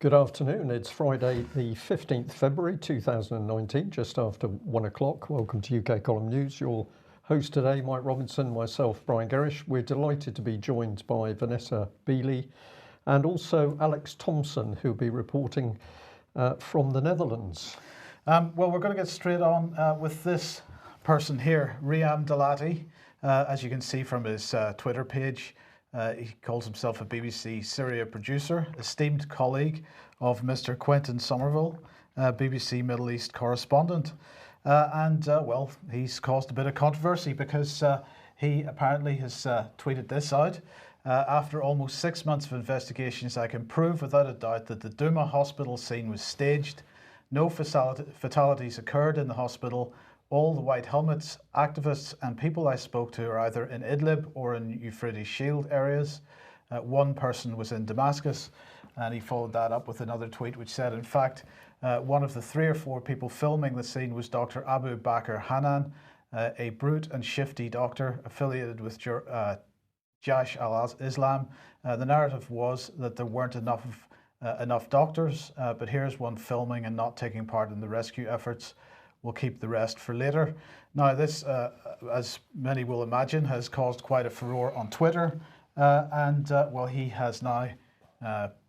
Good afternoon. It's Friday, the 15th February 2019, just after 1 o'clock. Welcome to UKColumn News. Your host today, Mike Robinson, myself, Brian Gerrish. We're delighted to be joined by Vanessa, Beeley, and also Alex Thomson, who'll be reporting from the Netherlands. Well, we're going to get straight on with this person here, Riam Dalati. As you can see from his Twitter page, he calls himself a BBC Syria producer, esteemed colleague of Mr. Quentin Somerville, BBC Middle East correspondent. Well, he's caused a bit of controversy because he apparently has tweeted this out. After almost 6 months of investigations, I can prove without a doubt that the Douma Hospital scene was staged. No fatalities occurred in the hospital. All the white helmets, activists and people I spoke to are either in Idlib or in Euphrates Shield areas. One person was in Damascus, and he followed that up with another tweet which said, in fact, one of the 3 or 4 people filming the scene was Dr. Abu Bakr Hanan, a brute and shifty doctor affiliated with Jaish al-Islam. The narrative was that there weren't enough doctors, but here's one filming and not taking part in the rescue efforts. We'll keep the rest for later. Now, this, as many will imagine, has caused quite a furore on Twitter, well, he has now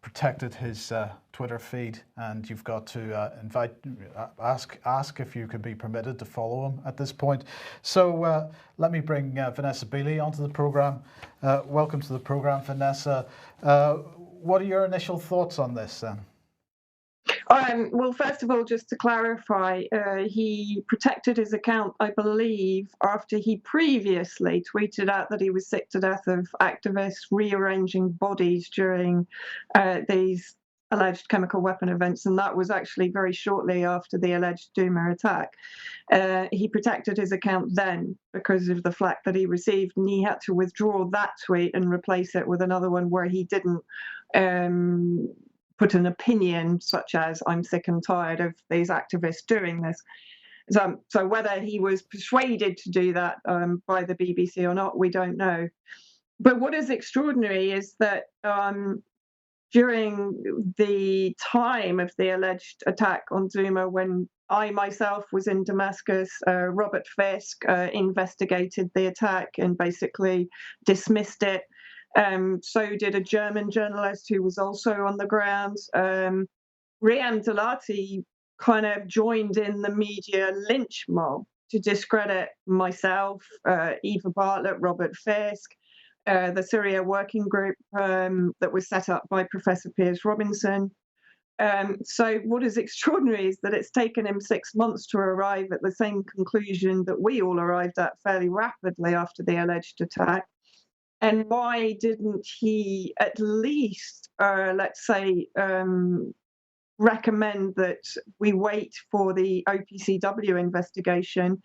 protected his Twitter feed, and you've got to ask if you could be permitted to follow him at this point. So let me bring Vanessa Beeley onto the program. Welcome to the program, Vanessa. What are your initial thoughts on this then? Well, first of all, just to clarify, he protected his account, I believe, after he previously tweeted out that he was sick to death of activists rearranging bodies during these alleged chemical weapon events, and that was actually very shortly after the alleged Douma attack. He protected his account then because of the flack that he received, and he had to withdraw that tweet and replace it with another one where he didn't put an opinion such as "I'm sick and tired of these activists doing this." So whether he was persuaded to do that by the BBC or not, we don't know. But what is extraordinary is that during the time of the alleged attack on Douma, when I myself was in Damascus, Robert Fisk investigated the attack and basically dismissed it. So did a German journalist who was also on the ground. Riam Dalati kind of joined in the media lynch mob to discredit myself, Eva Bartlett, Robert Fisk, the Syria working group that was set up by Professor Piers Robinson. So what is extraordinary is that it's taken him 6 months to arrive at the same conclusion that we all arrived at fairly rapidly after the alleged attack. And why didn't he at least, let's say, recommend that we wait for the OPCW investigation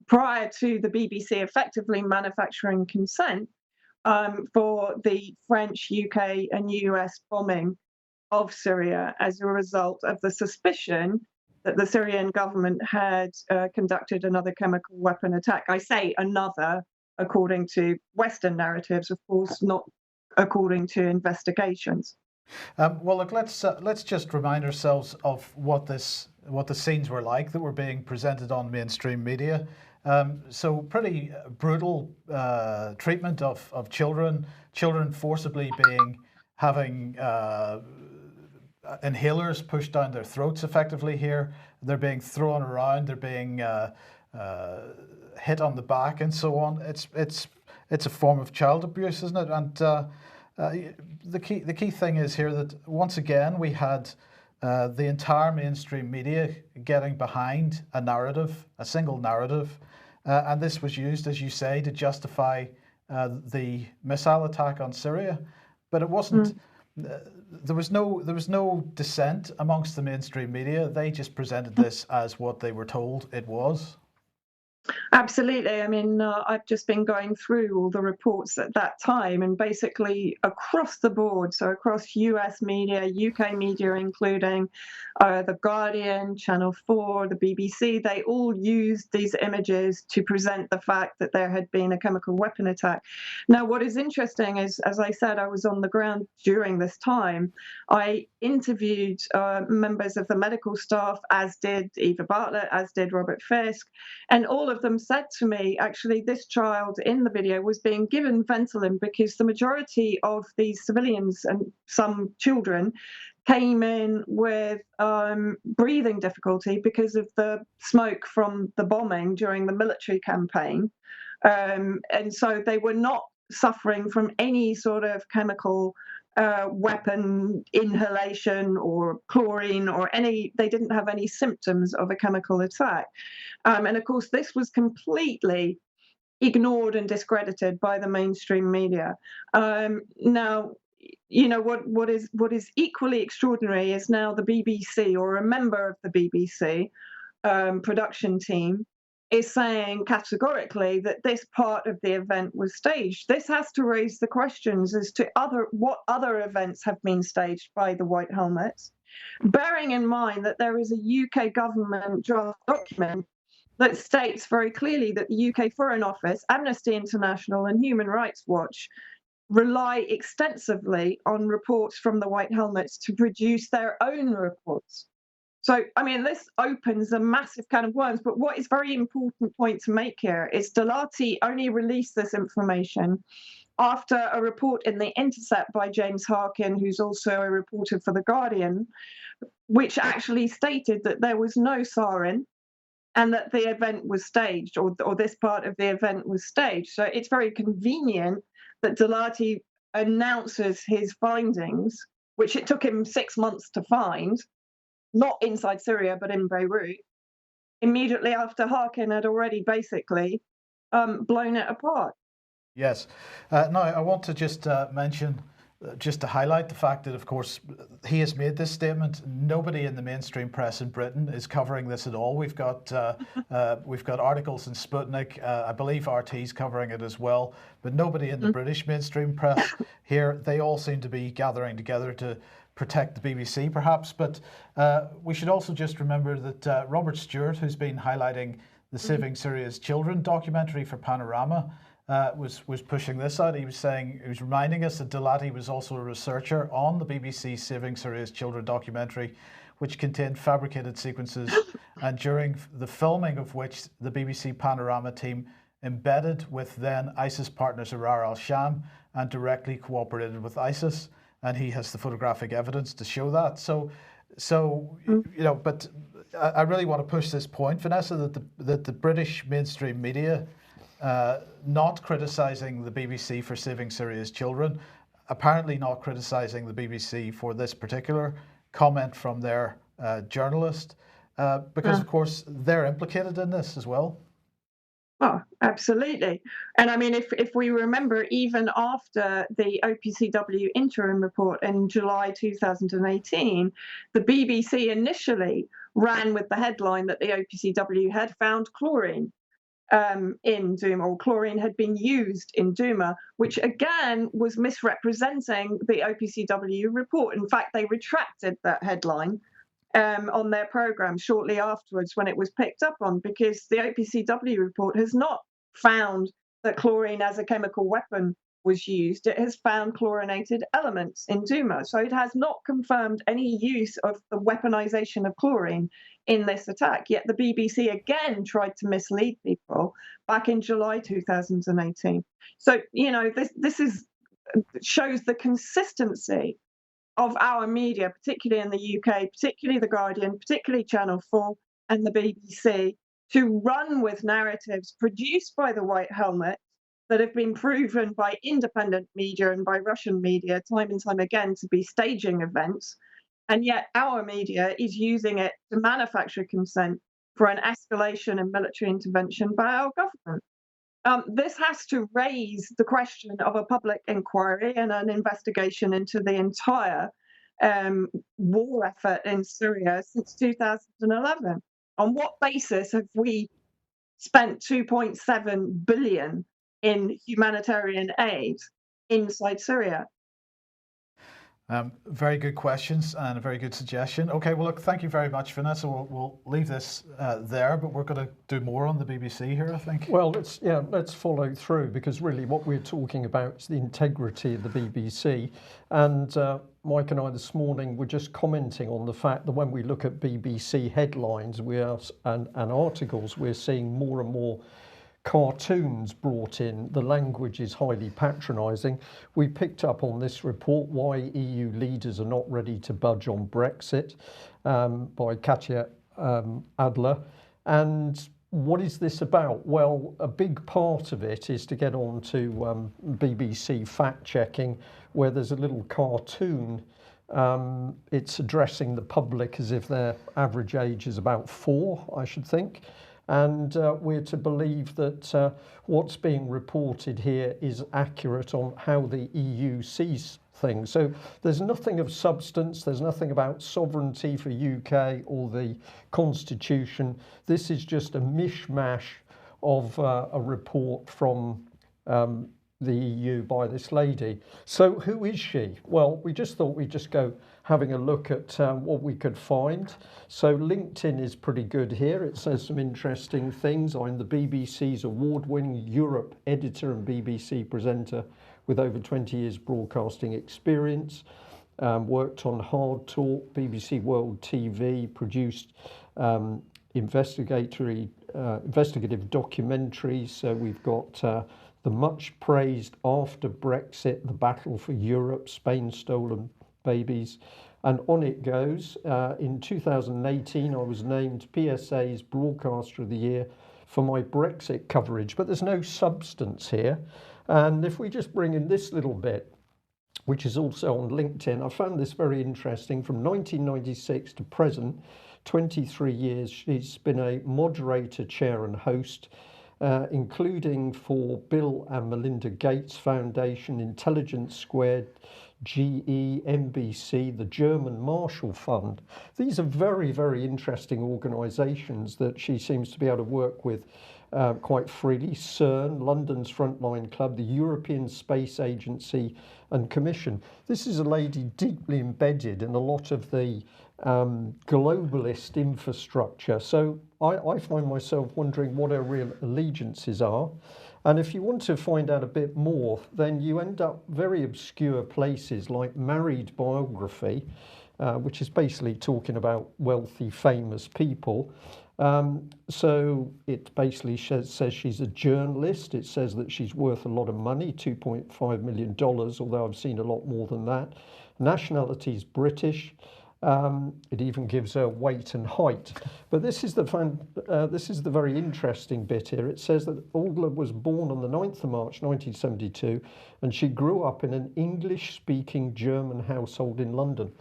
prior to the BBC effectively manufacturing consent for the French, UK and US bombing of Syria as a result of the suspicion that the Syrian government had conducted another chemical weapon attack? I say another, according to Western narratives, of course, not according to investigations. Well, look, let's just remind ourselves of what the scenes were like that were being presented on mainstream media. So pretty brutal treatment of children forcibly having inhalers pushed down their throats effectively here. They're being thrown around, they're being hit on the back and so on. It's a form of child abuse, isn't it? And the key thing is here that once again we had the entire mainstream media getting behind a narrative, a single narrative, and this was used, as you say, to justify the missile attack on Syria. But it wasn't. There was no dissent amongst the mainstream media. They just presented this as what they were told it was. Absolutely. I mean, I've just been going through all the reports at that time, and basically across the board, so across US media, UK media, including The Guardian, Channel 4, the BBC, they all used these images to present the fact that there had been a chemical weapon attack. Now, what is interesting is, as I said, I was on the ground during this time. I interviewed members of the medical staff, as did Eva Bartlett, as did Robert Fisk, and all of them said to me, actually, this child in the video was being given Ventolin because the majority of these civilians and some children came in with breathing difficulty because of the smoke from the bombing during the military campaign. And so they were not suffering from any sort of chemical weapon inhalation or chlorine or they didn't have any symptoms of a chemical attack. And of course, this was completely ignored and discredited by the mainstream media. Now, what is equally extraordinary is now the BBC, or a member of the BBC production team, is saying categorically that this part of the event was staged. This has to raise the questions as to what other events have been staged by the White Helmets, bearing in mind that there is a UK government draft document that states very clearly that the UK Foreign Office, Amnesty International, and Human Rights Watch rely extensively on reports from the White Helmets to produce their own reports. So, I mean, this opens a massive can of worms, but what is very important point to make here is Dalati only released this information after a report in The Intercept by James Harkin, who's also a reporter for The Guardian, which actually stated that there was no sarin and that the event was staged, or this part of the event was staged. So it's very convenient that Dalati announces his findings, which it took him 6 months to find, not inside Syria, but in Beirut, immediately after Harkin had already basically blown it apart. Yes. Now, I want to just mention, just to highlight the fact that, of course, he has made this statement. Nobody in the mainstream press in Britain is covering this at all. We've got articles in Sputnik. I believe RT's covering it as well, but nobody in the British mainstream press here. They all seem to be gathering together to protect the BBC, perhaps. But we should also just remember that Robert Stewart, who's been highlighting the Saving Syria's Children documentary for Panorama, was pushing this out. He was reminding us that Dalati was also a researcher on the BBC Saving Syria's Children documentary, which contained fabricated sequences, and during the filming of which the BBC Panorama team embedded with then ISIS partner Zarar al-Sham and directly cooperated with ISIS. And he has the photographic evidence to show that. So but I really want to push this point, Vanessa, that the British mainstream media, not criticising the BBC for saving Syria's children, apparently not criticising the BBC for this particular comment from their journalist, because of course they're implicated in this as well. Oh, absolutely. And I mean, if we remember, even after the OPCW interim report in July 2018, the BBC initially ran with the headline that the OPCW had found chlorine in Douma, or chlorine had been used in Douma, which again was misrepresenting the OPCW report. In fact, they retracted that headline on their program shortly afterwards when it was picked up on, because the OPCW report has not found that chlorine as a chemical weapon was used. It has found chlorinated elements in Douma. So it has not confirmed any use of the weaponization of chlorine in this attack. Yet the BBC again tried to mislead people back in July 2018. So, this shows the consistency of our media, particularly in the UK, particularly The Guardian, particularly Channel 4 and the BBC, to run with narratives produced by the White Helmet that have been proven by independent media and by Russian media time and time again to be staging events. And yet our media is using it to manufacture consent for an escalation in military intervention by our government. This has to raise the question of a public inquiry and an investigation into the entire war effort in Syria since 2011. On what basis have we spent 2.7 billion in humanitarian aid inside Syria? Very good questions and a very good suggestion. Okay, well, look, thank you very much, Vanessa. We'll leave this there, but we're going to do more on the BBC here, I think. Well, let's follow through, because really what we're talking about is the integrity of the BBC. And Mike and I this morning were just commenting on the fact that when we look at BBC headlines and articles, we're seeing more and more cartoons brought in. The language is highly patronising. We picked up on this report, Why EU Leaders Are Not Ready to Budge on Brexit, by Katya, Adler. And what is this about? Well, a big part of it is to get on to BBC fact checking, where there's a little cartoon. It's addressing the public as if their average age is about 4, I should think. And we're to believe that what's being reported here is accurate on how the EU sees things. So there's nothing of substance, there's nothing about sovereignty for UK or the Constitution. This is just a mishmash of a report from the EU by this lady. So who is she? Well, we just thought we'd just go having a look at what we could find. So LinkedIn is pretty good here. It says some interesting things. I'm the BBC's award-winning Europe editor and BBC presenter with over 20 years broadcasting experience. Worked on Hard Talk, BBC World TV, produced investigative documentaries. So we've got the much praised After Brexit, The Battle for Europe, Spain's Stolen Babies, and on it goes. In 2018, I was named PSA's Broadcaster of the Year for my Brexit coverage, but there's no substance here. And if we just bring in this little bit, which is also on LinkedIn, I found this very interesting. From 1996 to present, 23 years, she's been a moderator, chair and host, including for Bill and Melinda Gates Foundation, Intelligence Squared, GE, NBC, the German Marshall Fund. These are very, very interesting organisations that she seems to be able to work with quite freely. CERN, London's Frontline Club, the European Space Agency and Commission. This is a lady deeply embedded in a lot of the globalist infrastructure. So I find myself wondering what her real allegiances are. And if you want to find out a bit more, then you end up very obscure places like Married Biography, which is basically talking about wealthy, famous people. So it basically says she's a journalist. It says that she's worth a lot of money, $2.5 million, although I've seen a lot more than that. Nationality is British. It even gives her weight and height. But this is the very interesting bit here. It says that Adler was born on the 9th of March 1972, and she grew up in an English-speaking German household in London.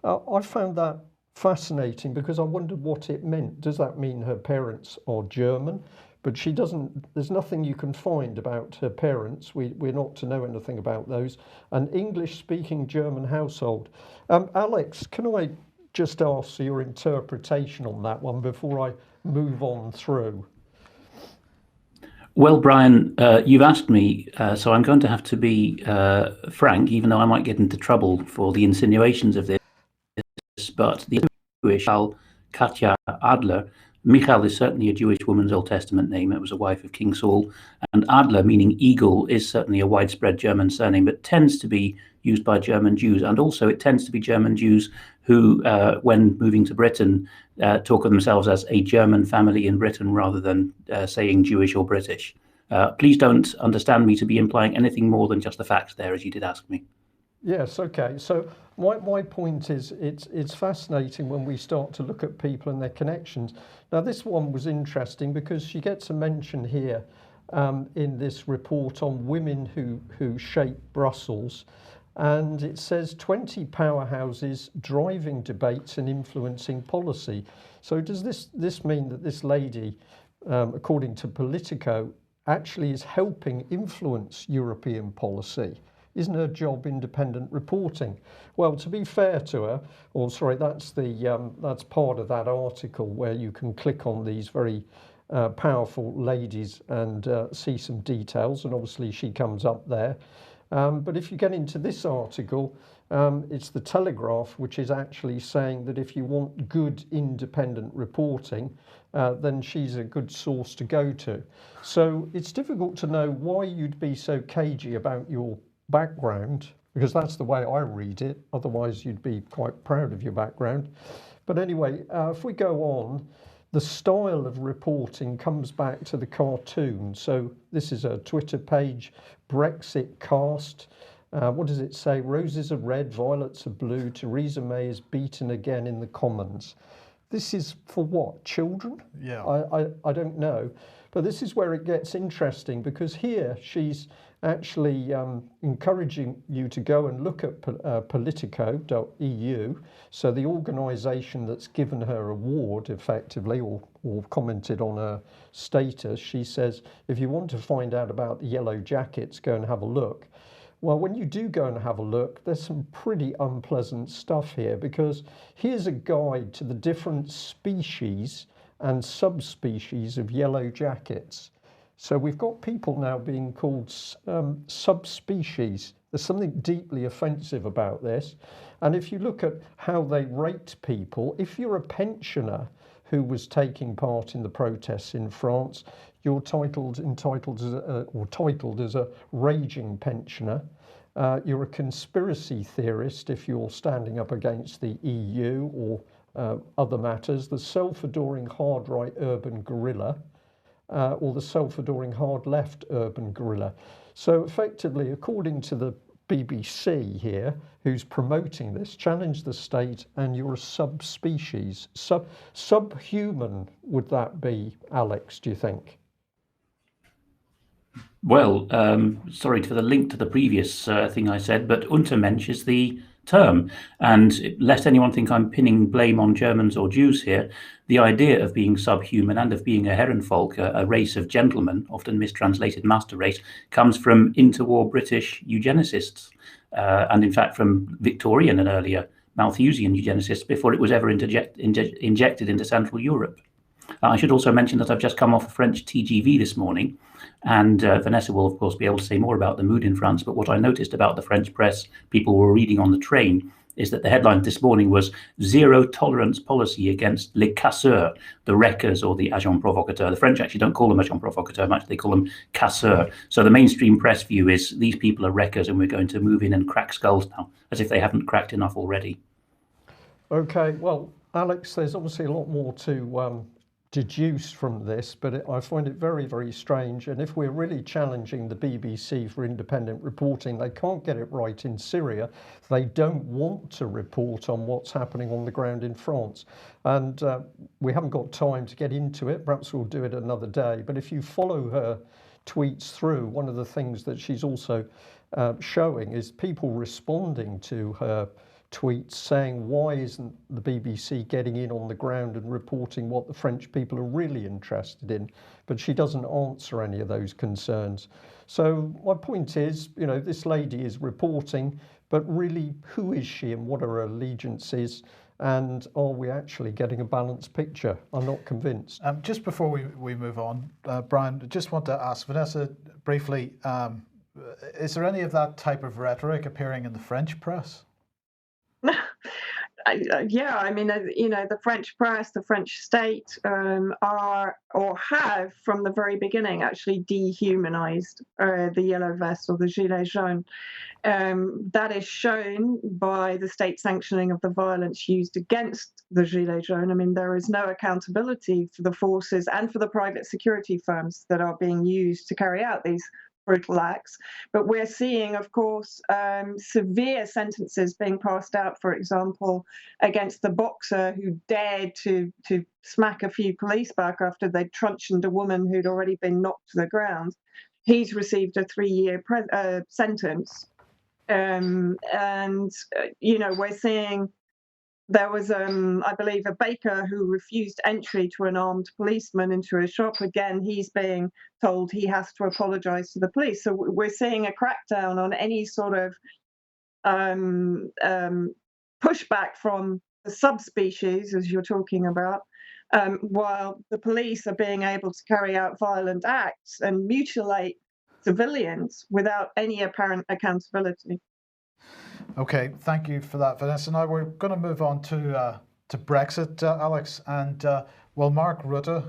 I found that fascinating because I wondered what it meant. Does that mean her parents are German? But she doesn't, there's nothing you can find about her parents. We're not to know anything about those. An English-speaking German household. Alex, can I just ask your interpretation on that one before I move on through? Well, Brian, you've asked me, so I'm going to have to be frank, even though I might get into trouble for the insinuations of this. But the Jewish Katya Adler, Michal is certainly a Jewish woman's Old Testament name. It was a wife of King Saul. And Adler, meaning eagle, is certainly a widespread German surname, but tends to be used by German Jews. And also it tends to be German Jews who, when moving to Britain, talk of themselves as a German family in Britain rather than saying Jewish or British. Please don't understand me to be implying anything more than just the facts there, as you did ask me. Yes, okay. So my point is it's fascinating when we start to look at people and their connections. Now, this one was interesting because she gets a mention here in this report on women who shape Brussels. And it says 20 powerhouses driving debates and influencing policy. So does this mean that this lady, according to Politico, actually is helping influence European policy? Isn't her job independent reporting? Well, to be fair to her, or sorry, that's part of that article where you can click on these very powerful ladies and see some details, and obviously she comes up there. But if you get into this article, it's the Telegraph, which is actually saying that if you want good independent reporting, then she's a good source to go to. So it's difficult to know why you'd be so cagey about your background, because that's the way I read it. Otherwise, you'd be quite proud of your background. But anyway, if we go on, the style of reporting comes back to the cartoon. So this is a Twitter page, Brexit cast. What does it say? Roses are red, violets are blue. Theresa May is beaten again in the Commons. This is for what? Children? Yeah. I don't know. But this is where it gets interesting, because here she's actually encouraging you to go and look at politico.eu. So the organisation that's given her award effectively, or commented on her status, she says, if you want to find out about the Yellow Jackets, go and have a look. Well, when you do go and have a look, there's some pretty unpleasant stuff here, because here's a guide to the different species and subspecies of yellow jackets. So we've got people now being called subspecies. There's something deeply offensive about this. And if you look at how they rate people, if you're a pensioner who was taking part in the protests in France, you're titled as a raging pensioner. You're a conspiracy theorist if you're standing up against the EU or other matters. The self-adoring hard-right urban guerrilla, or the self-adoring hard-left urban guerrilla. So effectively, according to the BBC here, who's promoting this, challenge the state and you're a subspecies. Subhuman, would that be, Alex, do you think? Well, sorry for the link to the previous thing I said, but Untermensch is the term. And lest anyone think I'm pinning blame on Germans or Jews here, the idea of being subhuman and of being a Herrenvolk, a race of gentlemen, often mistranslated master race, comes from interwar British eugenicists, and in fact from Victorian and earlier Malthusian eugenicists before it was ever injected into Central Europe. I should also mention that I've just come off a French TGV this morning, and Vanessa will, of course, be able to say more about the mood in France. But what I noticed about the French press, people were reading on the train, is that the headline this morning was zero tolerance policy against les casseurs, the wreckers or the agents provocateurs. The French actually don't call them agents provocateurs much, they call them casseurs. So the mainstream press view is these people are wreckers and we're going to move in and crack skulls now, as if they haven't cracked enough already. Okay, well, Alex, there's obviously a lot more to deduce from this, but I find it very, very strange. And if we're really challenging the BBC for independent reporting, they can't get it right in Syria. They don't want to report on what's happening on the ground in France. And we haven't got time to get into it. Perhaps we'll do it another day. But if you follow her tweets through, one of the things that she's also showing is people responding to her tweets saying, why isn't the BBC getting in on the ground and reporting what the French people are really interested in? But she doesn't answer any of those concerns. So my point is, you know, this lady is reporting, but really, who is she and what are her allegiances? And are we actually getting a balanced picture? I'm not convinced. Just before we move on, Brian, I just want to ask Vanessa briefly, is there any of that type of rhetoric appearing in the French press? Yeah, I mean, you know, the French press, the French state are or have from the very beginning actually dehumanized the yellow vest or the gilet jaune. That is shown by the state sanctioning of the violence used against the gilet jaune. I mean, there is no accountability for the forces and for the private security firms that are being used to carry out these brutal acts. But we're seeing, of course, severe sentences being passed out, for example, against the boxer who dared to smack a few police back after they'd truncheoned a woman who'd already been knocked to the ground. He's received a 3-year sentence. And, you know, we're seeing there was, I believe, a baker who refused entry to an armed policeman into a shop. Again, he's being told he has to apologize to the police. So we're seeing a crackdown on any sort of pushback from the subspecies, as you're talking about, while the police are being able to carry out violent acts and mutilate civilians without any apparent accountability. Okay, thank you for that, Vanessa. Now we're going to move on to Brexit, Alex, and Mark Rutte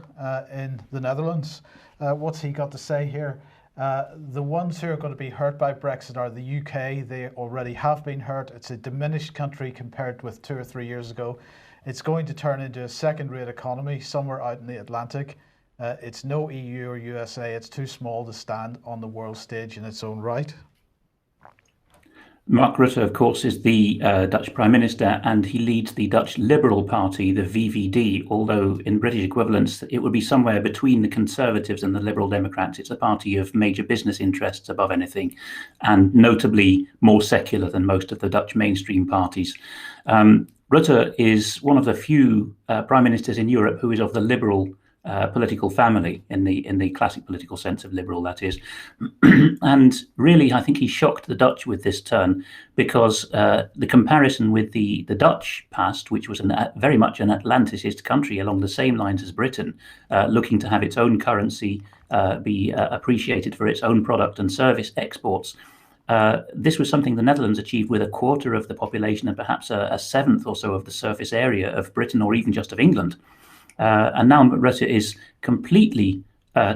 in the Netherlands, what's he got to say here? The ones who are going to be hurt by Brexit are the UK. They already have been hurt. It's a diminished country compared with 2 or 3 years ago. It's going to turn into a second-rate economy somewhere out in the Atlantic. It's no EU or USA. It's too small to stand on the world stage in its own right. Mark Rutte, of course, is the Dutch Prime Minister, and he leads the Dutch Liberal Party, the VVD, although in British equivalents it would be somewhere between the Conservatives and the Liberal Democrats. It's a party of major business interests above anything, and notably more secular than most of the Dutch mainstream parties. Rutte is one of the few prime ministers in Europe who is of the liberal political family, in the classic political sense of liberal, that is. And really, I think he shocked the Dutch with this turn, because the comparison with the Dutch past, which was very much an Atlanticist country along the same lines as Britain, looking to have its own currency, be appreciated for its own product and service exports. This was something the Netherlands achieved with a quarter of the population and perhaps a seventh or so of the surface area of Britain, or even just of England. And now Rutte is completely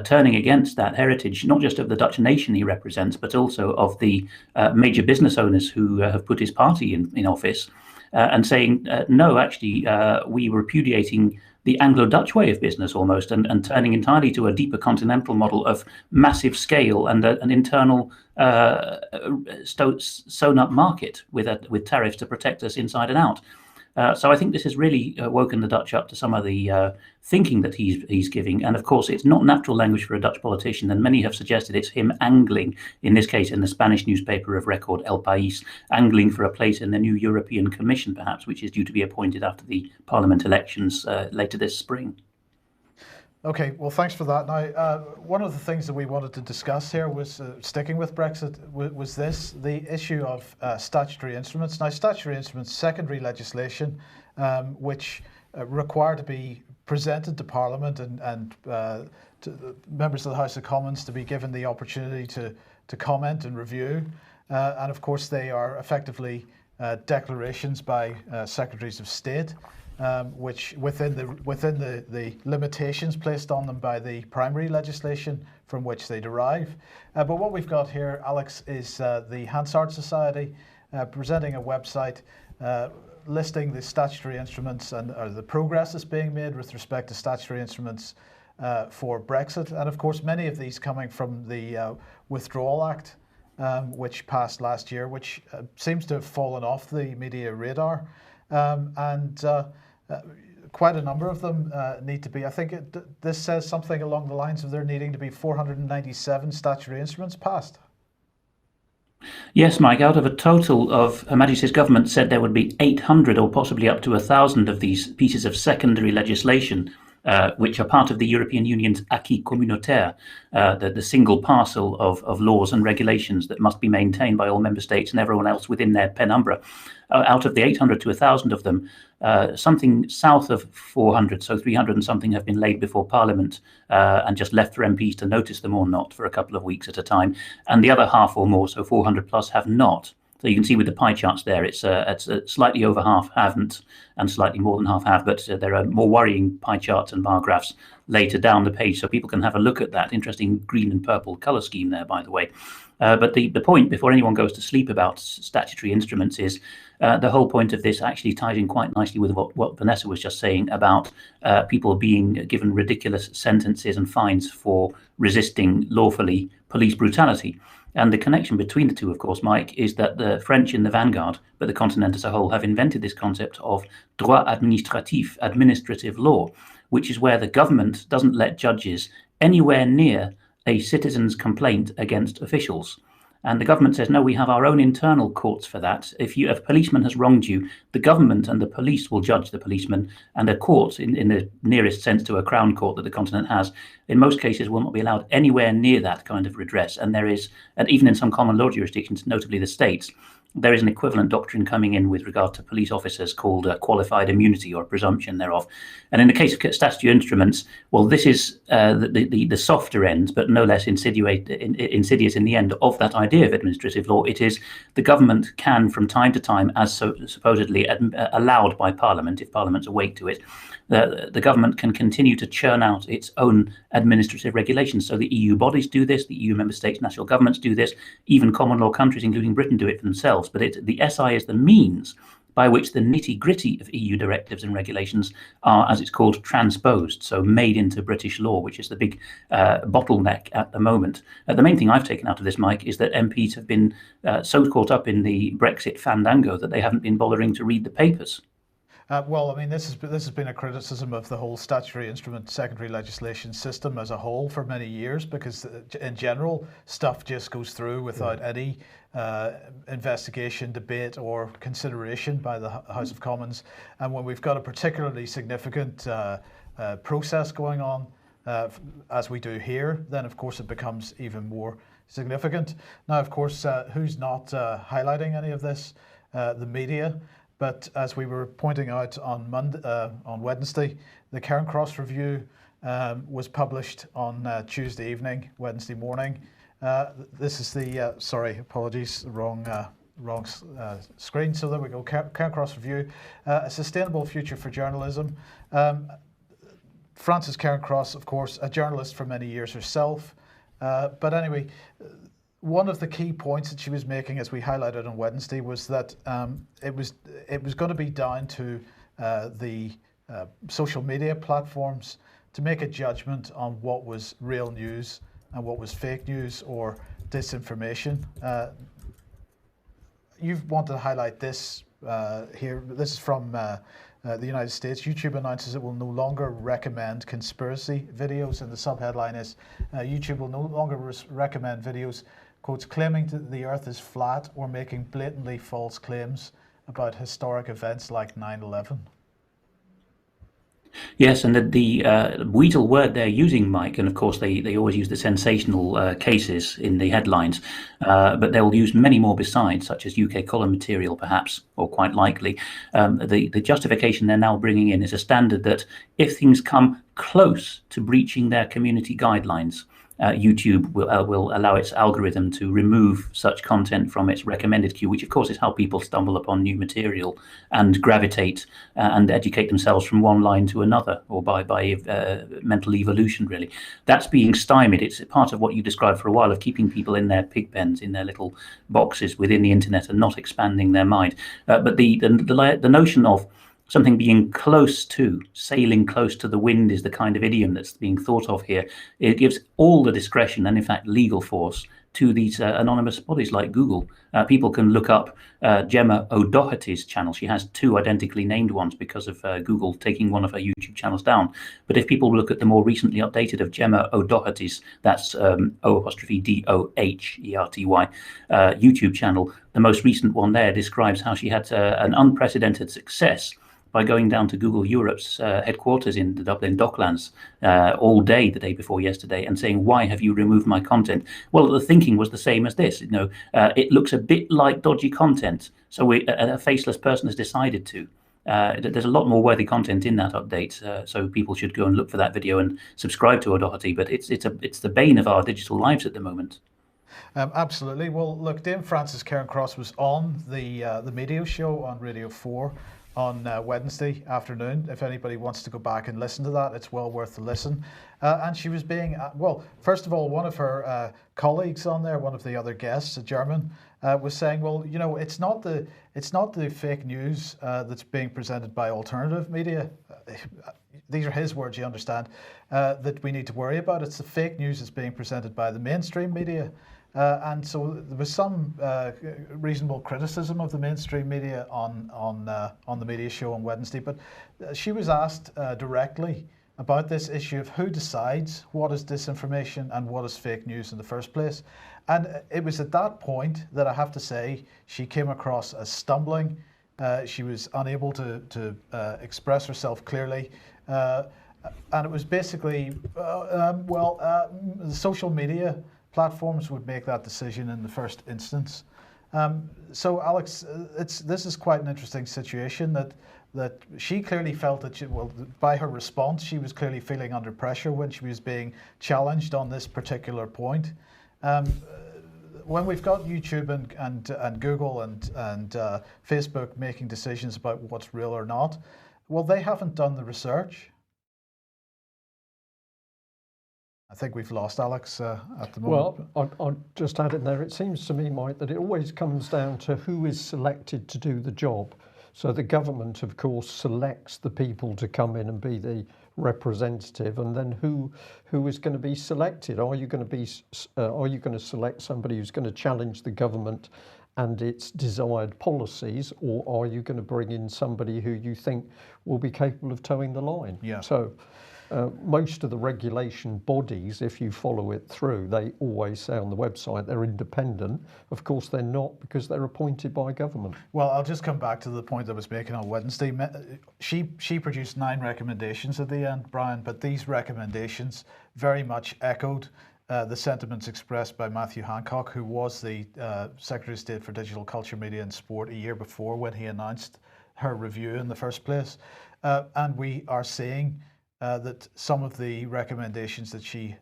turning against that heritage, not just of the Dutch nation he represents, but also of the major business owners who have put his party in office, and saying, no, actually, we were repudiating the Anglo-Dutch way of business almost, and turning entirely to a deeper continental model of massive scale and an internal sewn-up market with tariffs to protect us inside and out. So I think this has really woken the Dutch up to some of the thinking that he's giving. And of course, it's not natural language for a Dutch politician, and many have suggested it's him angling, in this case in the Spanish newspaper of record El País, angling for a place in the new European Commission, perhaps, which is due to be appointed after the Parliament elections later this spring. Okay, well, thanks for that. Now, one of the things that we wanted to discuss here was, sticking with Brexit, was the issue of statutory instruments. Now, statutory instruments, secondary legislation, which require to be presented to Parliament and to the members of the House of Commons to be given the opportunity to comment and review. And of course, they are effectively declarations by secretaries of state. Which within the limitations placed on them by the primary legislation from which they derive. But what we've got here, Alex, is the Hansard Society presenting a website listing the statutory instruments and the progress that's being made with respect to statutory instruments for Brexit. And of course, many of these coming from the Withdrawal Act, which passed last year, which seems to have fallen off the media radar. Quite a number of them need to be, I think this says something along the lines of there needing to be 497 statutory instruments passed. Yes, Mike, out of a total of Her Majesty's government said there would be 800 or possibly up to 1,000 of these pieces of secondary legislation, which are part of the European Union's acquis communautaire, the single parcel of laws and regulations that must be maintained by all member states and everyone else within their penumbra. Out of the 800 to 1,000 of them, something south of 400, so 300 and something, have been laid before Parliament and just left for MPs to notice them or not for a couple of weeks at a time. And the other half or more, so 400 plus, have not. So you can see with the pie charts there, it's slightly over half haven't and slightly more than half have, but there are more worrying pie charts and bar graphs later down the page, so people can have a look at that. Interesting green and purple colour scheme there, by the way. But the point, before anyone goes to sleep about statutory instruments, is the whole point of this actually ties in quite nicely with what Vanessa was just saying about people being given ridiculous sentences and fines for resisting lawfully police brutality. And the connection between the two, of course, Mike, is that the French in the vanguard, but the continent as a whole, have invented this concept of droit administratif, administrative law, which is where the government doesn't let judges anywhere near a citizen's complaint against officials. And the government says, no, we have our own internal courts for that. If a policeman has wronged you, the government and the police will judge the policeman, and the court, in the nearest sense to a crown court that the continent has, in most cases will not be allowed anywhere near that kind of redress. And there is, and even in some common law jurisdictions, notably the states, there is an equivalent doctrine coming in with regard to police officers called qualified immunity or presumption thereof. And in the case of statutory instruments, well, this is the softer end, but no less insidious in the end of that idea of administrative law. It is the government can, from time to time, as supposedly allowed by Parliament, if Parliament's awake to it, the government can continue to churn out its own administrative regulations. So the EU bodies do this, the EU member states, national governments do this, even common law countries, including Britain, do it for themselves. But the SI is the means by which the nitty-gritty of EU directives and regulations are, as it's called, transposed, so made into British law, which is the big bottleneck at the moment. The main thing I've taken out of this, Mike, is that MPs have been so caught up in the Brexit fandango that they haven't been bothering to read the papers. Well, I mean, this has been a criticism of the whole statutory instrument secondary legislation system as a whole for many years, because in general, stuff just goes through without any investigation, debate or consideration by the House of Commons. And when we've got a particularly significant process going on, as we do here, then of course it becomes even more significant. Now, of course, who's not highlighting any of this? The media. But as we were pointing out on Wednesday, the Cairn Cross Review was published on Tuesday evening, Wednesday morning. This is the, sorry, apologies, wrong screen. So there we go, Cairn Cross Review, A Sustainable Future for Journalism. Frances Cairn Cross, of course, a journalist for many years herself. But anyway, one of the key points that she was making, as we highlighted on Wednesday, was that it was going to be down to the social media platforms to make a judgment on what was real news and what was fake news or disinformation. You want to highlight this here. This is from the United States. YouTube announces it will no longer recommend conspiracy videos, and the subheadline is YouTube will no longer recommend videos, quotes, claiming that the earth is flat or making blatantly false claims about historic events like 9/11. Yes, and the Weasel word they're using, Mike, and of course they always use the sensational cases in the headlines, but they'll use many more besides, such as UKColumn material perhaps, or quite likely. The justification they're now bringing in is a standard that if things come close to breaching their community guidelines, YouTube will allow its algorithm to remove such content from its recommended queue, which of course is how people stumble upon new material and gravitate and educate themselves from one line to another, or by mental evolution, really. That's being stymied. It's part of what you described for a while, of keeping people in their pig pens, in their little boxes within the internet and not expanding their mind. But the notion of something being close to, sailing close to the wind, is the kind of idiom that's being thought of here. It gives all the discretion and in fact legal force to these anonymous bodies like Google. People can look up Gemma O'Doherty's channel. She has two identically named ones because of Google taking one of her YouTube channels down. But if people look at the more recently updated of Gemma O'Doherty's, that's O''Doherty YouTube channel, the most recent one there describes how she had an unprecedented success by going down to Google Europe's headquarters in the Dublin Docklands all day, the day before yesterday, and saying, "Why have you removed my content?" Well, the thinking was the same as this. It looks a bit like dodgy content, so a faceless person has decided to. There's a lot more worthy content in that update, so people should go and look for that video and subscribe to O'Doherty. But it's the bane of our digital lives at the moment. Absolutely. Well, look, Dame Frances Cairn Cross was on the media show on Radio 4 on Wednesday afternoon. If anybody wants to go back and listen to that, it's well worth the listen. And she was being, well, first of all, one of her colleagues on there, one of the other guests, a German, was saying, well, it's not the fake news that's being presented by alternative media. These are his words, you understand, that we need to worry about. It's the fake news that's being presented by the mainstream media. And so there was some reasonable criticism of the mainstream media on the media show on Wednesday. But she was asked directly about this issue of who decides what is disinformation and what is fake news in the first place. And it was at that point that I have to say she came across as stumbling. She was unable to express herself clearly. And it was basically, the social media platforms would make that decision in the first instance. So Alex, this is quite an interesting situation that she clearly felt that by her response, she was clearly feeling under pressure when she was being challenged on this particular point. When we've got YouTube and Google and Facebook making decisions about what's real or not, well, they haven't done the research. I think we've lost Alex at the moment. Well, I'll just add in there, it seems to me, Mike, that it always comes down to who is selected to do the job. So the government, of course, selects the people to come in and be the representative, and then who is going to be selected? Are you going to select somebody who's going to challenge the government and its desired policies, or are you going to bring in somebody who you think will be capable of towing the line? Yeah. So most of the regulation bodies, if you follow it through, they always say on the website they're independent. Of course they're not, because they're appointed by government. Well, I'll just come back to the point I was making on Wednesday. She produced 9 recommendations at the end, Brian, but these recommendations very much echoed the sentiments expressed by Matthew Hancock, who was the Secretary of State for Digital Culture, Media and Sport a year before when he announced her review in the first place. And we are seeing that some of the recommendations that she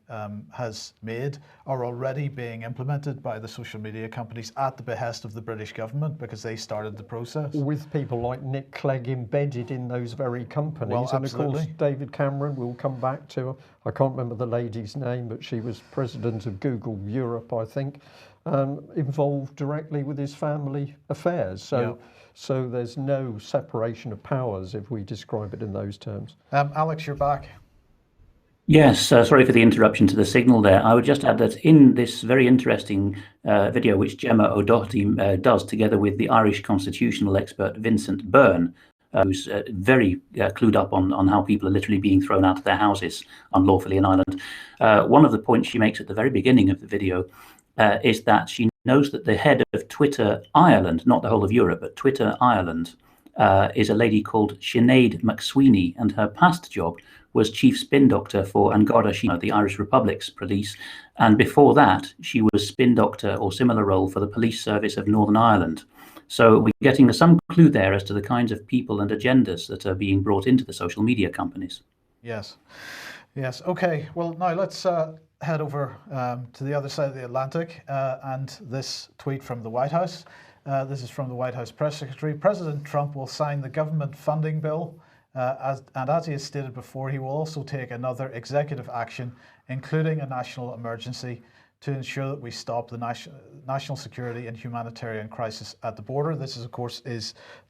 has made are already being implemented by the social media companies at the behest of the British government, because they started the process. With people like Nick Clegg embedded in those very companies. Well, and of course, absolutely. David Cameron, we'll come back to, I can't remember the lady's name, but she was president of Google Europe, I think, involved directly with his family affairs. So. Yeah. So there's no separation of powers if we describe it in those terms. Alex, you're back. Yes, sorry for the interruption to the signal there. I would just add that in this very interesting video, which Gemma O'Doherty does together with the Irish constitutional expert Vincent Byrne, who's very clued up on how people are literally being thrown out of their houses unlawfully in Ireland. One of the points she makes at the very beginning of the video is that she knows that the head of Twitter Ireland, not the whole of Europe, but Twitter Ireland, is a lady called Sinead McSweeney, and her past job was chief spin doctor for Garda Síochána, the Irish Republic's police, and before that she was spin doctor or similar role for the police service of Northern Ireland. So we're getting some clue there as to the kinds of people and agendas that are being brought into the social media companies. Yes. Okay, well now let's head over to the other side of the Atlantic and this tweet from the White House. This is from the White House press secretary. President Trump will sign the government funding bill, and as he has stated before, he will also take another executive action, including a national emergency, to ensure that we stop the national security and humanitarian crisis at the border. This is, of course,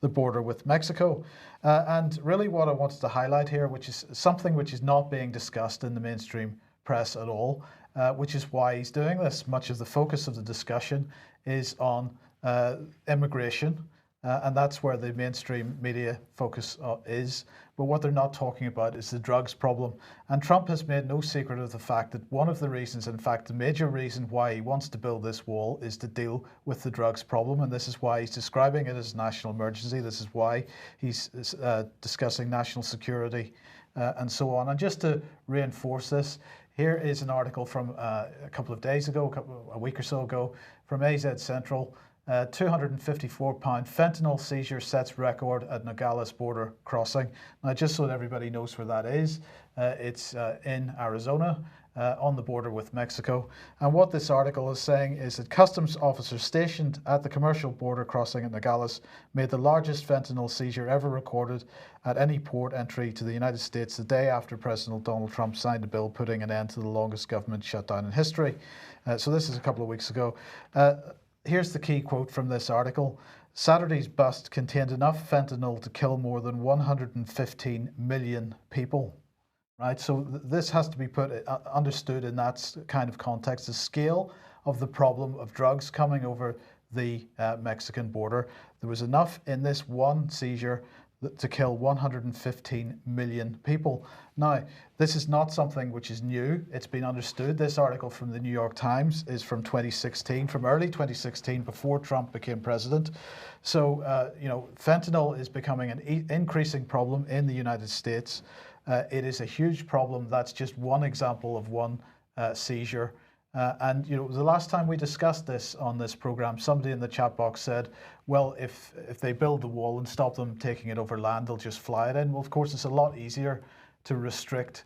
the border with Mexico. And really what I wanted to highlight here, which is something which is not being discussed in the mainstream press at all, which is why he's doing this. Much of the focus of the discussion is on immigration, and that's where the mainstream media focus is. But what they're not talking about is the drugs problem. And Trump has made no secret of the fact that one of the reasons, in fact, the major reason why he wants to build this wall is to deal with the drugs problem. And this is why he's describing it as a national emergency. This is why he's discussing national security and so on. And just to reinforce this, here is an article from a couple of days ago, a week or so ago, from AZ Central. £254 fentanyl seizure sets record at Nogales border crossing. Now, just so that everybody knows where that is, it's in Arizona, on the border with Mexico. And what this article is saying is that customs officers stationed at the commercial border crossing at Nogales made the largest fentanyl seizure ever recorded at any port entry to the United States the day after President Donald Trump signed a bill putting an end to the longest government shutdown in history. So this is a couple of weeks ago. Here's the key quote from this article. Saturday's bust contained enough fentanyl to kill more than 115 million people. Right, so this has to be understood in that kind of context, the scale of the problem of drugs coming over the Mexican border. There was enough in this one seizure to kill 115 million people. Now, this is not something which is new. It's been understood. This article from the New York Times is from 2016, from early 2016, before Trump became president. So, fentanyl is becoming an increasing problem in the United States. It is a huge problem. That's just one example of one seizure And the last time we discussed this on this program, somebody in the chat box said, well, if they build the wall and stop them taking it over land, they'll just fly it in. Well, of course, it's a lot easier to restrict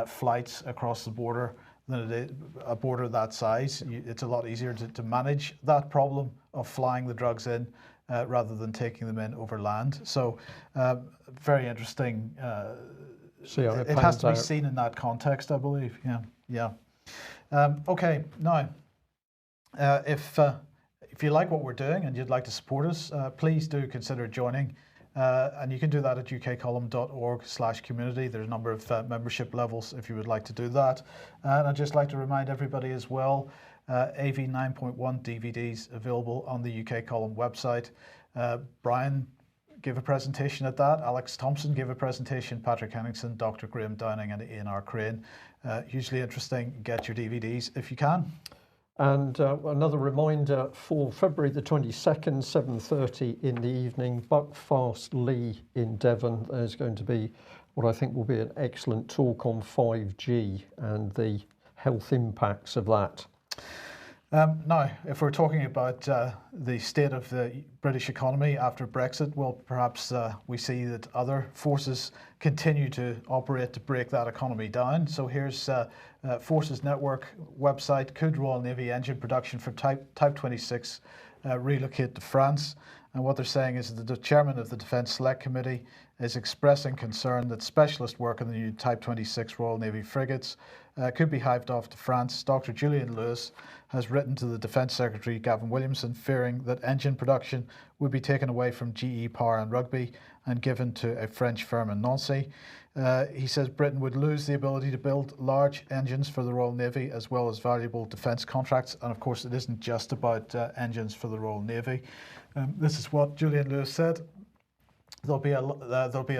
flights across the border than it is a border that size. It's a lot easier to manage that problem of flying the drugs in rather than taking them in over land. So very interesting. It has to be seen in that context, I believe. Yeah. Okay, now, if you like what we're doing and you'd like to support us, please do consider joining. And you can do that at ukcolumn.org/community. There's a number of membership levels if you would like to do that. And I'd just like to remind everybody as well, AV 9.1 DVDs available on the UK Column website. Brian gave a presentation at that. Alex Thomson gave a presentation, Patrick Henningsen, Dr. Graham Downing and Ian R. Crane. Hugely interesting. Get your DVDs if you can. And another reminder for February the 22nd, 7:30 in the evening, Buckfast Lee in Devon. There's going to be what I think will be an excellent talk on 5G and the health impacts of that. Now, if we're talking about the state of the British economy after Brexit, well, perhaps we see that other forces continue to operate to break that economy down. So here's Forces Network website. Could Royal Navy engine production for Type 26 relocate to France? And what they're saying is that the chairman of the Defence Select Committee is expressing concern that specialist work on the new Type 26 Royal Navy frigates could be hived off to France. Dr. Julian Lewis has written to the Defence Secretary Gavin Williamson, fearing that engine production would be taken away from GE Power and Rugby and given to a French firm in Nancy. He says Britain would lose the ability to build large engines for the Royal Navy as well as valuable defence contracts. And of course, it isn't just about engines for the Royal Navy. This is what Julian Lewis said. There'll be a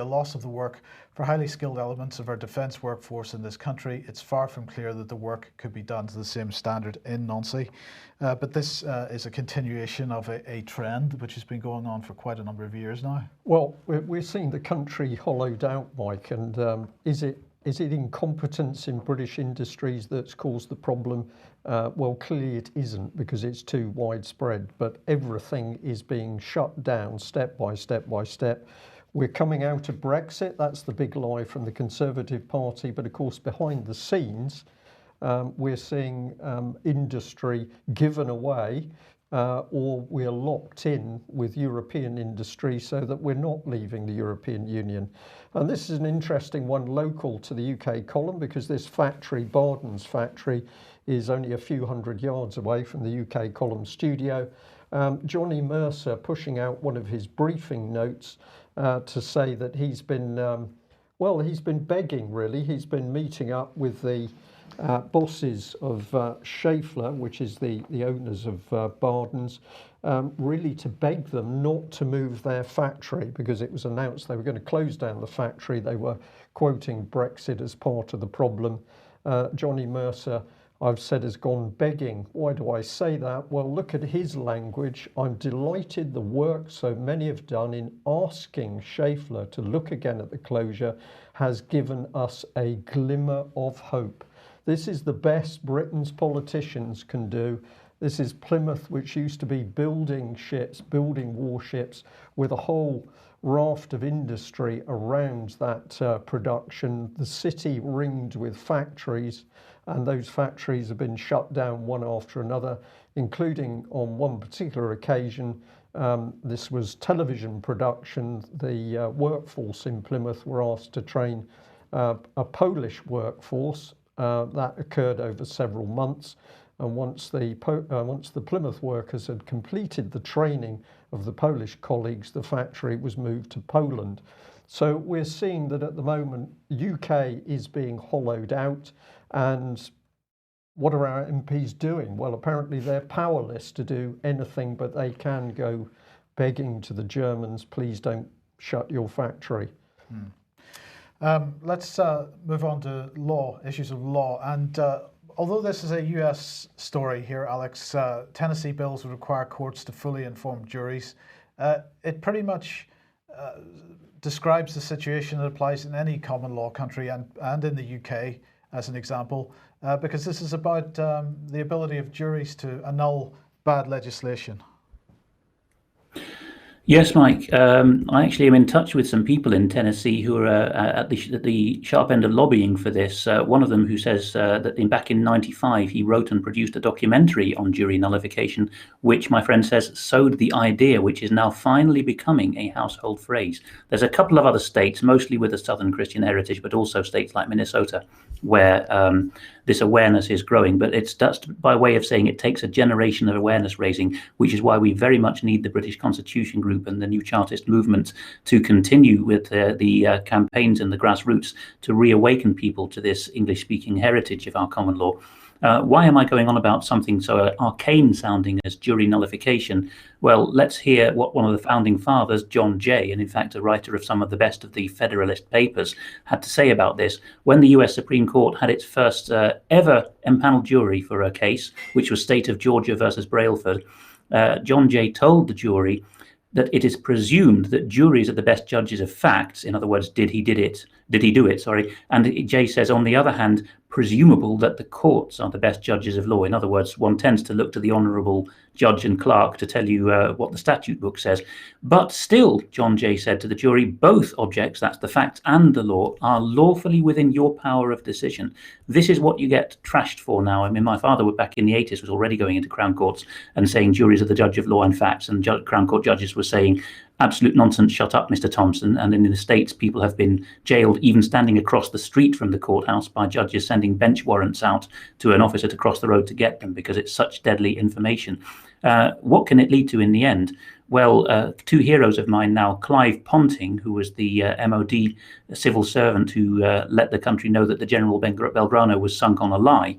loss of the work for highly skilled elements of our defence workforce in this country. It's far from clear that the work could be done to the same standard in Nancy. But this is a continuation of a trend which has been going on for quite a number of years now. Well, we're seeing the country hollowed out, Mike, and is it incompetence in British industries that's caused the problem? Well, clearly it isn't, because it's too widespread, but everything is being shut down step by step by step. We're coming out of Brexit. That's the big lie from the Conservative Party. But of course, behind the scenes, we're seeing industry given away, or we're locked in with European industry so that we're not leaving the European Union. And this is an interesting one local to the UK column, because this factory, Barden's factory, is only a few hundred yards away from the UK column studio. Johnny Mercer pushing out one of his briefing notes to say that he's been begging, really. He's been meeting up with the bosses of Schaeffler, which is the owners of Barden's, really to beg them not to move their factory, because it was announced they were going to close down the factory. They were quoting Brexit as part of the problem. Johnny Mercer, I've said, has gone begging. Why do I say that? Well, look at his language. I'm delighted the work so many have done in asking Schaeffler to look again at the closure has given us a glimmer of hope. This is the best Britain's politicians can do. This is Plymouth, which used to be building ships, building warships, with a whole raft of industry around that production. The city ringed with factories, and those factories have been shut down one after another, including on one particular occasion. This was television production. The workforce in Plymouth were asked to train a Polish workforce. That occurred over several months, and once the Plymouth workers had completed the training of the Polish colleagues, the factory was moved to Poland. So we're seeing that at the moment UK is being hollowed out, and what are our MPs doing? Well, apparently they're powerless to do anything, but they can go begging to the Germans, please don't shut your factory. Let's move on to law, issues of law. And although this is a US story here, Alex, Tennessee bills would require courts to fully inform juries. It pretty much describes the situation that applies in any common law country and in the UK, as an example. because this is about the ability of juries to annul bad legislation. Yes, Mike. I actually am in touch with some people in Tennessee who are at the sharp end of lobbying for this. One of them who says that back in '95 he wrote and produced a documentary on jury nullification, which my friend says sowed the idea, which is now finally becoming a household phrase. There's a couple of other states, mostly with a Southern Christian heritage, but also states like Minnesota, where this awareness is growing. But that's by way of saying it takes a generation of awareness raising, which is why we very much need the British Constitution Group and the New Chartist movement to continue with the campaigns in the grassroots to reawaken people to this English-speaking heritage of our common law. Why am I going on about something so arcane sounding as jury nullification? Well, let's hear what one of the founding fathers, John Jay, and in fact a writer of some of the best of the Federalist Papers, had to say about this. When the US Supreme Court had its first ever empaneled jury for a case, which was State of Georgia versus Brailsford, John Jay told the jury that it is presumed that juries are the best judges of facts. In other words, did he do it? And Jay says, on the other hand, presumable that the courts are the best judges of law. In other words, one tends to look to the honourable judge and clerk to tell you what the statute book says. But still, John Jay said to the jury, both objects, that's the facts and the law, are lawfully within your power of decision. This is what you get trashed for now. I mean, my father back in the 80s was already going into Crown Courts and saying juries are the judge of law and facts, and Crown Court judges were saying, absolute nonsense, shut up, Mr. Thomson. And in the States, people have been jailed even standing across the street from the courthouse by judges sending bench warrants out to an officer to cross the road to get them because it's such deadly information. What can it lead to in the end? Well, two heroes of mine now, Clive Ponting, who was the MOD civil servant who let the country know that the General Belgrano was sunk on a lie.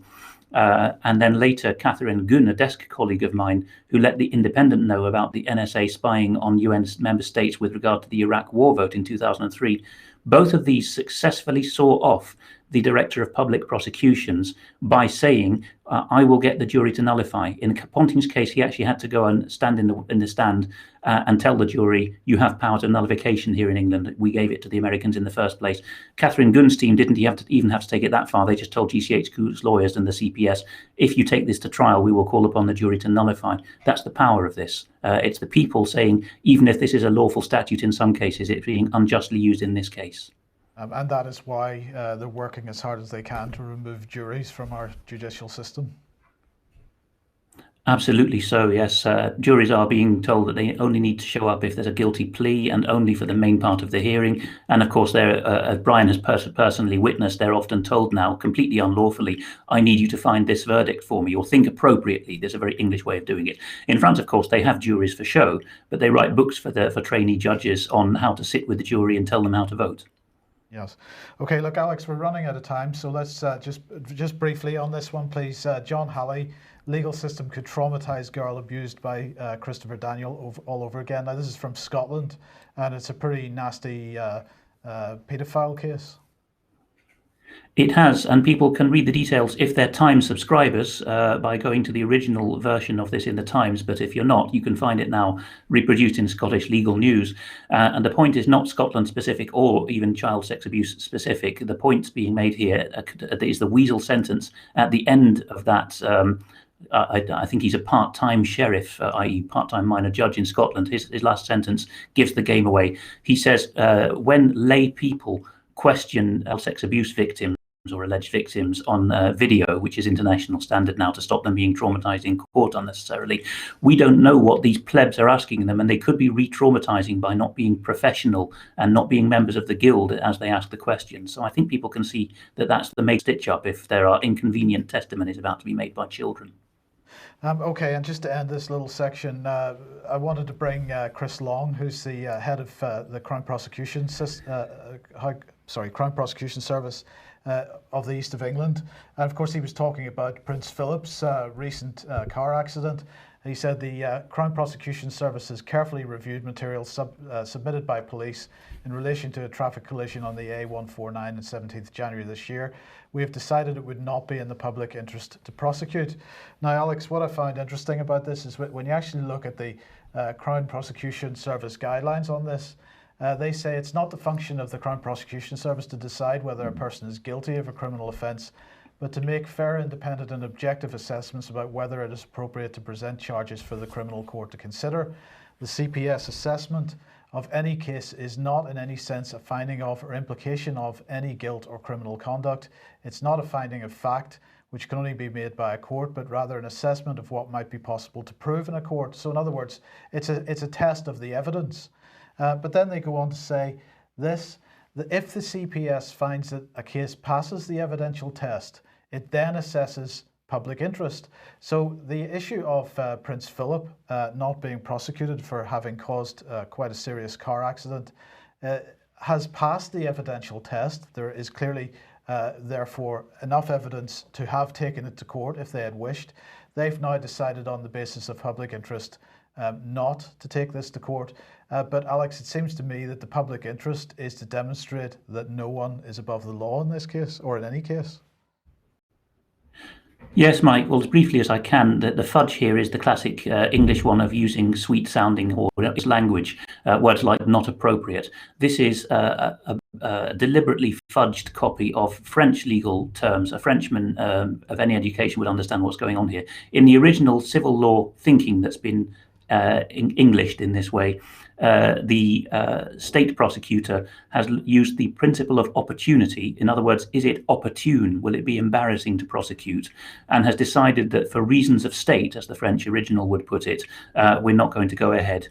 And then later, Catherine Gunn, a desk colleague of mine, who let the Independent know about the NSA spying on UN member states with regard to the Iraq war vote in 2003. Both of these successfully saw off the Director of Public Prosecutions by saying, I will get the jury to nullify. In Ponting's case, he actually had to go and stand in the stand and tell the jury, you have power to nullification here in England. We gave it to the Americans in the first place. Catherine Gunn's team didn't even have to take it that far. They just told GCHQ's lawyers and the CPS, if you take this to trial, we will call upon the jury to nullify. That's the power of this. It's the people saying, even if this is a lawful statute in some cases, it's being unjustly used in this case. And that is why they're working as hard as they can to remove juries from our judicial system. Absolutely so, yes. Juries are being told that they only need to show up if there's a guilty plea and only for the main part of the hearing. And of course, as Brian has personally witnessed, they're often told now, completely unlawfully, I need you to find this verdict for me or think appropriately. There's a very English way of doing it. In France, of course, they have juries for show, but they write books for trainee judges on how to sit with the jury and tell them how to vote. Yes. Okay, look, Alex, we're running out of time, so let's just briefly on this one, please. John Halley, legal system could traumatize girl abused by Christopher Daniel all over again. Now, this is from Scotland, and it's a pretty nasty paedophile case. It has, and people can read the details if they're Times subscribers by going to the original version of this in the Times. But if you're not, you can find it now reproduced in Scottish legal news. And the point is not Scotland specific or even child sex abuse specific. The point being made here is the weasel sentence at the end of that. I think he's a part-time sheriff, i.e. part-time minor judge in Scotland. His last sentence gives the game away. He says, when lay people question sex abuse victims or alleged victims on video, which is international standard now to stop them being traumatized in court unnecessarily, we don't know what these plebs are asking them, and they could be re-traumatizing by not being professional and not being members of the guild as they ask the questions. So I think people can see that that's the make stitch up if there are inconvenient testimonies about to be made by children. Okay, and just to end this little section, I wanted to bring Chris Long, who's the head of the Crown Prosecution Service of the East of England. And of course, he was talking about Prince Philip's recent car accident. He said the Crown Prosecution Service has carefully reviewed materials submitted by police in relation to a traffic collision on the A149 on 17th January this year. We have decided it would not be in the public interest to prosecute. Now, Alex, what I found interesting about this is when you actually look at the Crown Prosecution Service guidelines on this, they say it's not the function of the Crown Prosecution Service to decide whether a person is guilty of a criminal offence, but to make fair, independent and objective assessments about whether it is appropriate to present charges for the criminal court to consider. The CPS assessment of any case is not in any sense a finding of or implication of any guilt or criminal conduct. It's not a finding of fact, which can only be made by a court, but rather an assessment of what might be possible to prove in a court. So in other words, it's a test of the evidence. But then they go on to say this, that if the CPS finds that a case passes the evidential test, it then assesses public interest. So the issue of Prince Philip not being prosecuted for having caused quite a serious car accident has passed the evidential test. There is clearly therefore enough evidence to have taken it to court if they had wished. They've now decided on the basis of public interest not to take this to court. But Alex, it seems to me that the public interest is to demonstrate that no one is above the law in this case, or in any case. Yes, Mike. Well, as briefly as I can, the fudge here is the classic English one of using sweet-sounding or language, words like not appropriate. This is a deliberately fudged copy of French legal terms. A Frenchman of any education would understand what's going on here. In the original civil law thinking that's been Englished in this way, the state prosecutor has used the principle of opportunity. In other words, is it opportune? Will it be embarrassing to prosecute? And has decided that for reasons of state, as the French original would put it, we're not going to go ahead.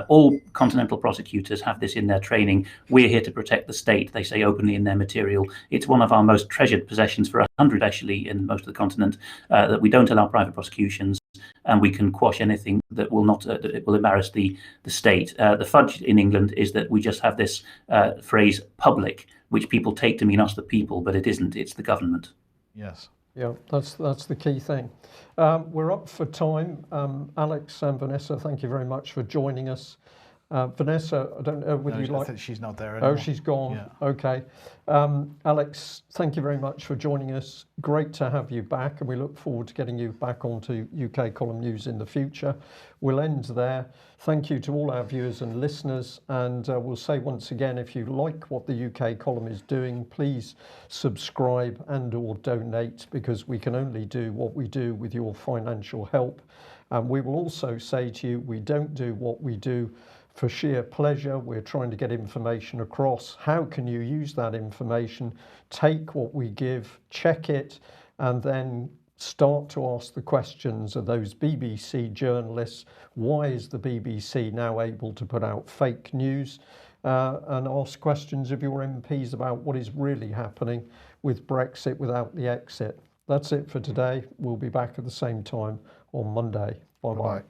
All continental prosecutors have this in their training. We're here to protect the state, they say openly in their material. It's one of our most treasured possessions for 100, actually, in most of the continent, that we don't allow private prosecutions, and we can quash anything that will not that it will embarrass the state. The fudge in England is that we just have this phrase public, which people take to mean us the people, but it isn't. It's the government. Yes. Yeah, that's the key thing. We're up for time. Alex and Vanessa, thank you very much for joining us. Vanessa, I don't know whether No, you'd like... I think she's not there anymore. Oh, she's gone. Yeah. Okay. Alex, thank you very much for joining us. Great to have you back, and we look forward to getting you back onto UKColumn News in the future. We'll end there. Thank you to all our viewers and listeners, and we'll say once again, if you like what the UKColumn is doing, please subscribe and or donate, because we can only do what we do with your financial help. And we will also say to you, we don't do what we do for sheer pleasure. We're trying to get information across. How can you use that information? Take what we give, check it, and then start to ask the questions of those BBC journalists. Why is the BBC now able to put out fake news? And ask questions of your MPs about what is really happening with Brexit without the exit. That's it for today. We'll be back at the same time on Monday. Bye-bye.